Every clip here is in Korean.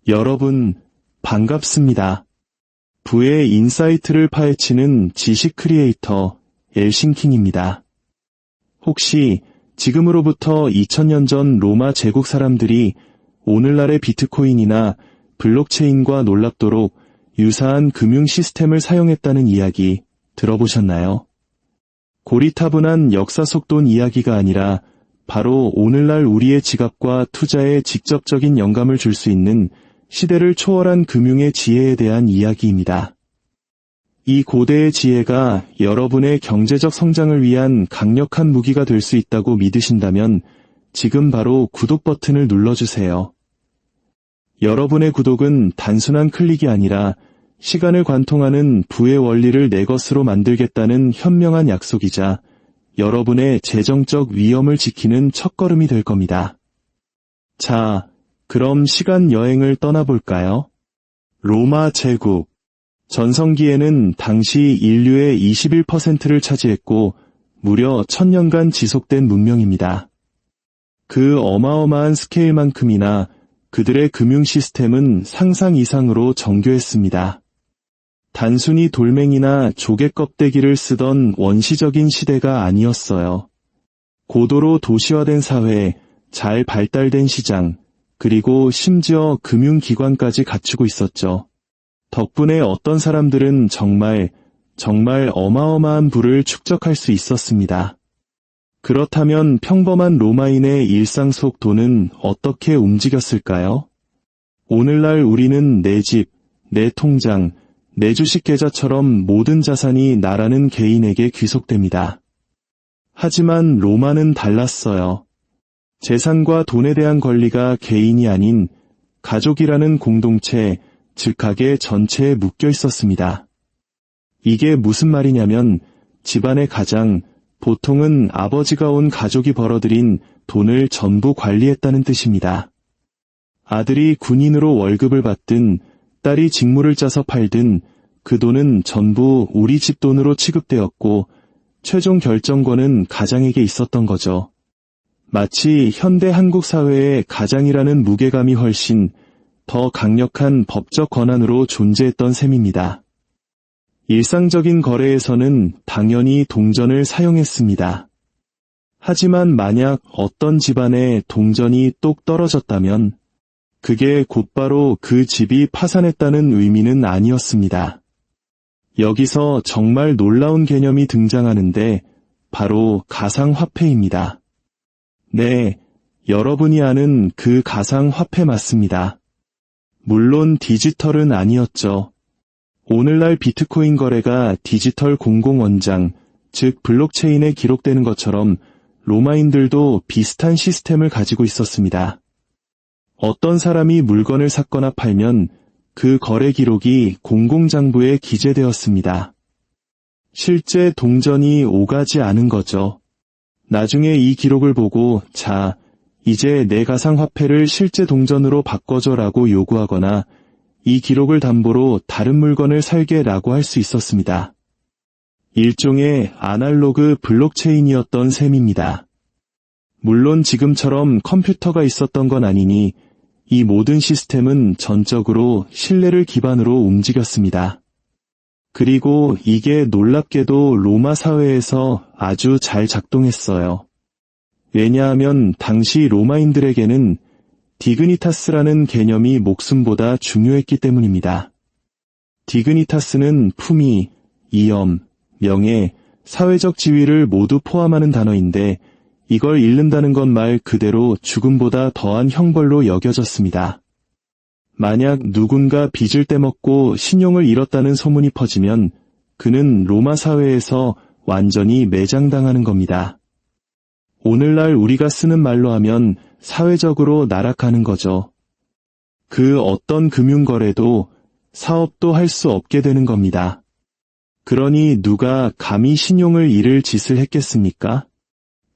여러분, 반갑습니다. 부의 인사이트를 파헤치는 지식 크리에이터 엘싱킹입니다. 혹시 지금으로부터 2000년 전 로마 제국 사람들이 오늘날의 비트코인이나 블록체인과 놀랍도록 유사한 금융 시스템을 사용했다는 이야기 들어보셨나요? 고리타분한 역사 속 돈 이야기가 아니라 바로 오늘날 우리의 지갑과 투자에 직접적인 영감을 줄 수 있는 시대를 초월한 금융의 지혜에 대한 이야기입니다. 이 고대의 지혜가 여러분의 경제적 성장을 위한 강력한 무기가 될 수 있다고 믿으신다면 지금 바로 구독 버튼을 눌러주세요. 여러분의 구독은 단순한 클릭이 아니라 시간을 관통하는 부의 원리를 내 것으로 만들겠다는 현명한 약속이자 여러분의 재정적 위엄을 지키는 첫걸음이 될 겁니다. 자, 그럼 시간 여행을 떠나볼까요? 로마 제국. 전성기에는 당시 인류의 21%를 차지했고 무려 1000년간 지속된 문명입니다. 그 어마어마한 스케일만큼이나 그들의 금융 시스템은 상상 이상으로 정교했습니다. 단순히 돌멩이나 조개 껍데기를 쓰던 원시적인 시대가 아니었어요. 고도로 도시화된 사회, 잘 발달된 시장, 그리고 심지어 금융기관까지 갖추고 있었죠. 덕분에 어떤 사람들은 정말 어마어마한 부를 축적할 수 있었습니다. 그렇다면 평범한 로마인의 일상 속 돈은 어떻게 움직였을까요? 오늘날 우리는 내 집, 내 통장, 내 주식 계좌처럼 모든 자산이 나라는 개인에게 귀속됩니다. 하지만 로마는 달랐어요. 재산과 돈에 대한 권리가 개인이 아닌 가족이라는 공동체, 즉 가계 전체에 묶여 있었습니다. 이게 무슨 말이냐면 집안의 가장, 보통은 아버지가 온 가족이 벌어들인 돈을 전부 관리했다는 뜻입니다. 아들이 군인으로 월급을 받든 딸이 직무를 짜서 팔든 그 돈은 전부 우리 집 돈으로 취급되었고 최종 결정권은 가장에게 있었던 거죠. 마치 현대 한국 사회의 가장이라는 무게감이 훨씬 더 강력한 법적 권한으로 존재했던 셈입니다. 일상적인 거래에서는 당연히 동전을 사용했습니다. 하지만 만약 어떤 집안에 동전이 똑 떨어졌다면 그게 곧바로 그 집이 파산했다는 의미는 아니었습니다. 여기서 정말 놀라운 개념이 등장하는데 바로 가상화폐입니다. 네, 여러분이 아는 그 가상화폐 맞습니다. 물론 디지털은 아니었죠. 오늘날 비트코인 거래가 디지털 공공원장, 즉 블록체인에 기록되는 것처럼 로마인들도 비슷한 시스템을 가지고 있었습니다. 어떤 사람이 물건을 샀거나 팔면 그 거래 기록이 공공장부에 기재되었습니다. 실제 동전이 오가지 않은 거죠. 나중에 이 기록을 보고 자, 이제 내 가상화폐를 실제 동전으로 바꿔줘라고 요구하거나 이 기록을 담보로 다른 물건을 살게라고 할 수 있었습니다. 일종의 아날로그 블록체인이었던 셈입니다. 물론 지금처럼 컴퓨터가 있었던 건 아니니 이 모든 시스템은 전적으로 신뢰를 기반으로 움직였습니다. 그리고 이게 놀랍게도 로마 사회에서 아주 잘 작동했어요. 왜냐하면 당시 로마인들에게는 디그니타스라는 개념이 목숨보다 중요했기 때문입니다. 디그니타스는 품위, 이엄, 명예, 사회적 지위를 모두 포함하는 단어인데 이걸 잃는다는 건 말 그대로 죽음보다 더한 형벌로 여겨졌습니다. 만약 누군가 빚을 떼먹고 신용을 잃었다는 소문이 퍼지면 그는 로마 사회에서 완전히 매장당하는 겁니다. 오늘날 우리가 쓰는 말로 하면 사회적으로 나락하는 거죠. 그 어떤 금융거래도 사업도 할 수 없게 되는 겁니다. 그러니 누가 감히 신용을 잃을 짓을 했겠습니까?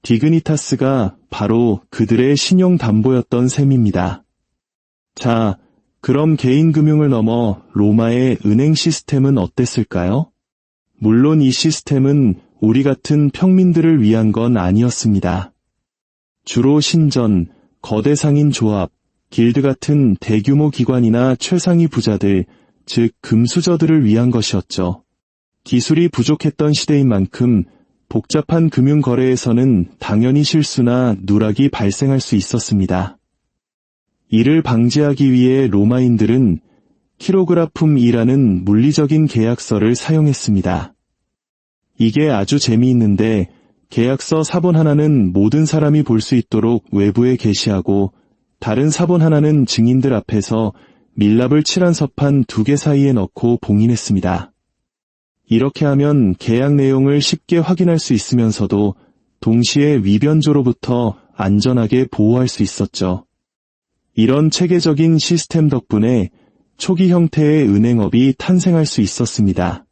디그니타스가 바로 그들의 신용담보였던 셈입니다. 자, 그럼 개인 금융을 넘어 로마의 은행 시스템은 어땠을까요? 물론 이 시스템은 우리 같은 평민들을 위한 건 아니었습니다. 주로 신전, 거대 상인 조합, 길드 같은 대규모 기관이나 최상위 부자들, 즉 금수저들을 위한 것이었죠. 기술이 부족했던 시대인 만큼 복잡한 금융거래에서는 당연히 실수나 누락이 발생할 수 있었습니다. 이를 방지하기 위해 로마인들은 키로그라품이라는 물리적인 계약서를 사용했습니다. 이게 아주 재미있는데 계약서 사본 하나는 모든 사람이 볼 수 있도록 외부에 게시하고 다른 사본 하나는 증인들 앞에서 밀랍을 칠한 서판 2개 사이에 넣고 봉인했습니다. 이렇게 하면 계약 내용을 쉽게 확인할 수 있으면서도 동시에 위변조로부터 안전하게 보호할 수 있었죠. 이런 체계적인 시스템 덕분에 초기 형태의 은행업이 탄생할 수 있었습니다.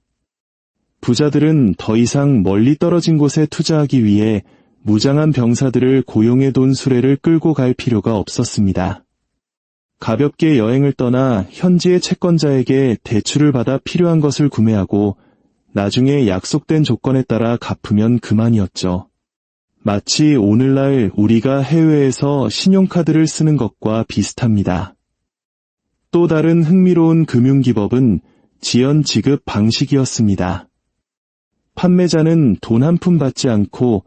부자들은 더 이상 멀리 떨어진 곳에 투자하기 위해 무장한 병사들을 고용해 돈 수레를 끌고 갈 필요가 없었습니다. 가볍게 여행을 떠나 현지의 채권자에게 대출을 받아 필요한 것을 구매하고 나중에 약속된 조건에 따라 갚으면 그만이었죠. 마치 오늘날 우리가 해외에서 신용카드를 쓰는 것과 비슷합니다. 또 다른 흥미로운 금융기법은 지연 지급 방식이었습니다. 판매자는 돈 한 푼 받지 않고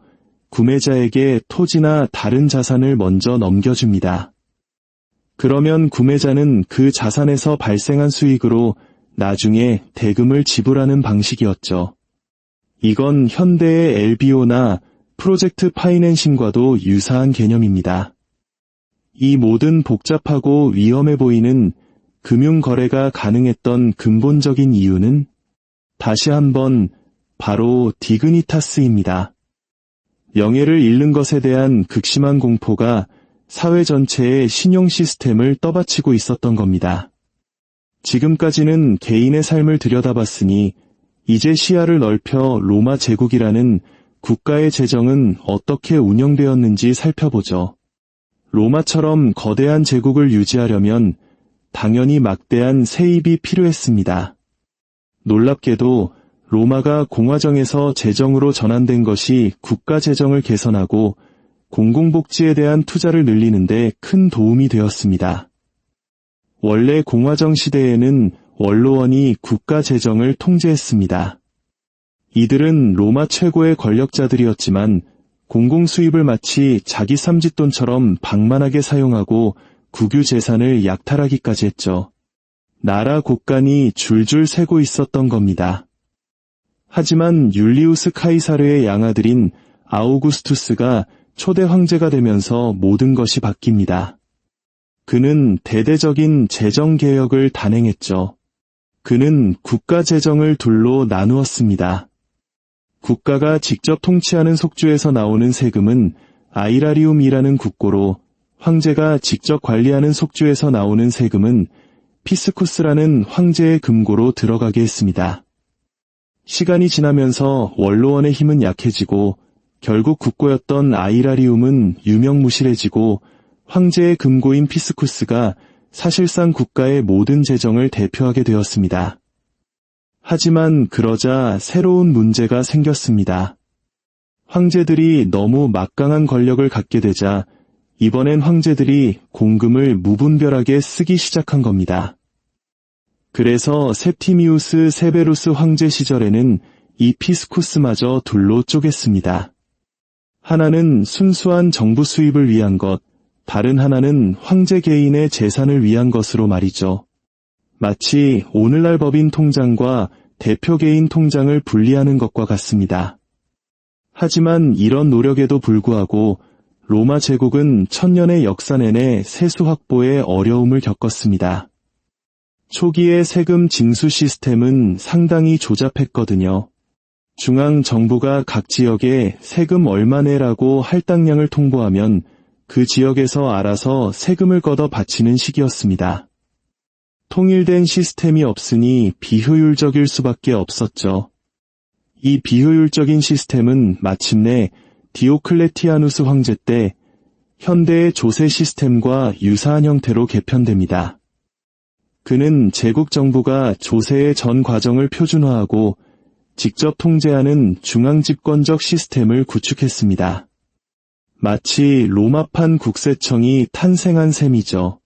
구매자에게 토지나 다른 자산을 먼저 넘겨줍니다. 그러면 구매자는 그 자산에서 발생한 수익으로 나중에 대금을 지불하는 방식이었죠. 이건 현대의 LBO나 프로젝트 파이낸싱과도 유사한 개념입니다. 이 모든 복잡하고 위험해 보이는 금융거래가 가능했던 근본적인 이유는 다시 한번 바로 디그니타스입니다. 명예를 잃는 것에 대한 극심한 공포가 사회 전체의 신용 시스템을 떠받치고 있었던 겁니다. 지금까지는 개인의 삶을 들여다봤으니 이제 시야를 넓혀 로마 제국이라는 국가의 재정은 어떻게 운영되었는지 살펴보죠. 로마처럼 거대한 제국을 유지하려면 당연히 막대한 세입이 필요했습니다. 놀랍게도 로마가 공화정에서 재정으로 전환된 것이 국가 재정을 개선하고 공공복지에 대한 투자를 늘리는 데 큰 도움이 되었습니다. 원래 공화정 시대에는 원로원이 국가 재정을 통제했습니다. 이들은 로마 최고의 권력자들이었지만 공공수입을 마치 자기 삼짓돈처럼 방만하게 사용하고 국유 재산을 약탈하기까지 했죠. 나라 곳간이 줄줄 새고 있었던 겁니다. 하지만 율리우스 카이사르의 양아들인 아우구스투스가 초대 황제가 되면서 모든 것이 바뀝니다. 그는 대대적인 재정개혁을 단행했죠. 그는 국가 재정을 둘로 나누었습니다. 국가가 직접 통치하는 속주에서 나오는 세금은 아이라리움이라는 국고로 황제가 직접 관리하는 속주에서 나오는 세금은 피스쿠스라는 황제의 금고로 들어가게 했습니다. 시간이 지나면서 원로원의 힘은 약해지고 결국 국고였던 아이라리움은 유명무실해지고 황제의 금고인 피스쿠스가 사실상 국가의 모든 재정을 대표하게 되었습니다. 하지만 그러자 새로운 문제가 생겼습니다. 황제들이 너무 막강한 권력을 갖게 되자 이번엔 황제들이 공금을 무분별하게 쓰기 시작한 겁니다. 그래서 septimius severus 황제 시절에는 이 피스쿠스마저 둘로 쪼갰습니다. 하나는 순수한 정부 수입을 위한 것, 다른 하나는 황제 개인의 재산을 위한 것으로 말이죠. 마치 오늘날 법인 통장과 대표 개인 통장을 분리하는 것과 같습니다. 하지만 이런 노력에도 불구하고 로마 제국은 1000년의 역사 내내 세수 확보에 어려움을 겪었습니다. 초기의 세금 징수 시스템은 상당히 조잡했거든요. 중앙 정부가 각 지역에 세금 얼마 내라고 할당량을 통보하면 그 지역에서 알아서 세금을 걷어 바치는 식이었습니다. 통일된 시스템이 없으니 비효율적일 수밖에 없었죠. 이 비효율적인 시스템은 마침내 디오클레티아누스 황제 때 현대의 조세 시스템과 유사한 형태로 개편됩니다. 그는 제국 정부가 조세의 전 과정을 표준화하고 직접 통제하는 중앙집권적 시스템을 구축했습니다. 마치 로마판 국세청이 탄생한 셈이죠.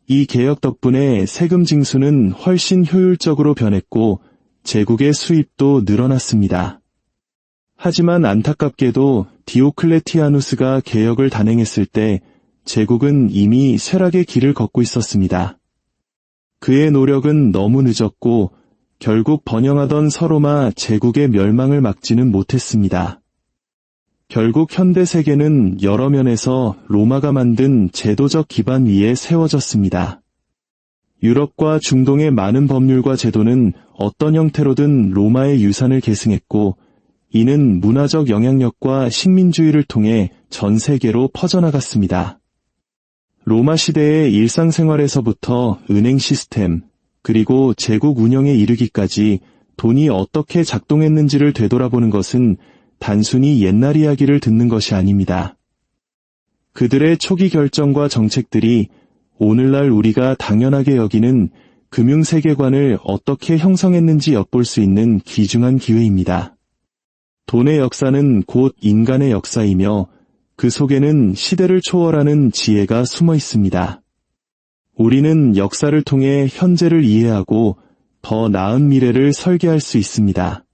이 개혁 덕분에 세금 징수는 훨씬 효율적으로 변했고 제국의 수입도 늘어났습니다. 하지만 안타깝게도 디오클레티아누스가 개혁을 단행했을 때 제국은 이미 쇠락의 길을 걷고 있었습니다. 그의 노력은 너무 늦었고 결국 번영하던 서로마 제국의 멸망을 막지는 못했습니다. 결국 현대 세계는 여러 면에서 로마가 만든 제도적 기반 위에 세워졌습니다. 유럽과 중동의 많은 법률과 제도는 어떤 형태로든 로마의 유산을 계승했고 이는 문화적 영향력과 식민주의를 통해 전 세계로 퍼져나갔습니다. 로마 시대의 일상생활에서부터 은행 시스템, 그리고 제국 운영에 이르기까지 돈이 어떻게 작동했는지를 되돌아보는 것은 단순히 옛날 이야기를 듣는 것이 아닙니다. 그들의 초기 결정과 정책들이 오늘날 우리가 당연하게 여기는 금융세계관을 어떻게 형성했는지 엿볼 수 있는 귀중한 기회입니다. 돈의 역사는 곧 인간의 역사이며 그 속에는 시대를 초월하는 지혜가 숨어 있습니다. 우리는 역사를 통해 현재를 이해하고 더 나은 미래를 설계할 수 있습니다.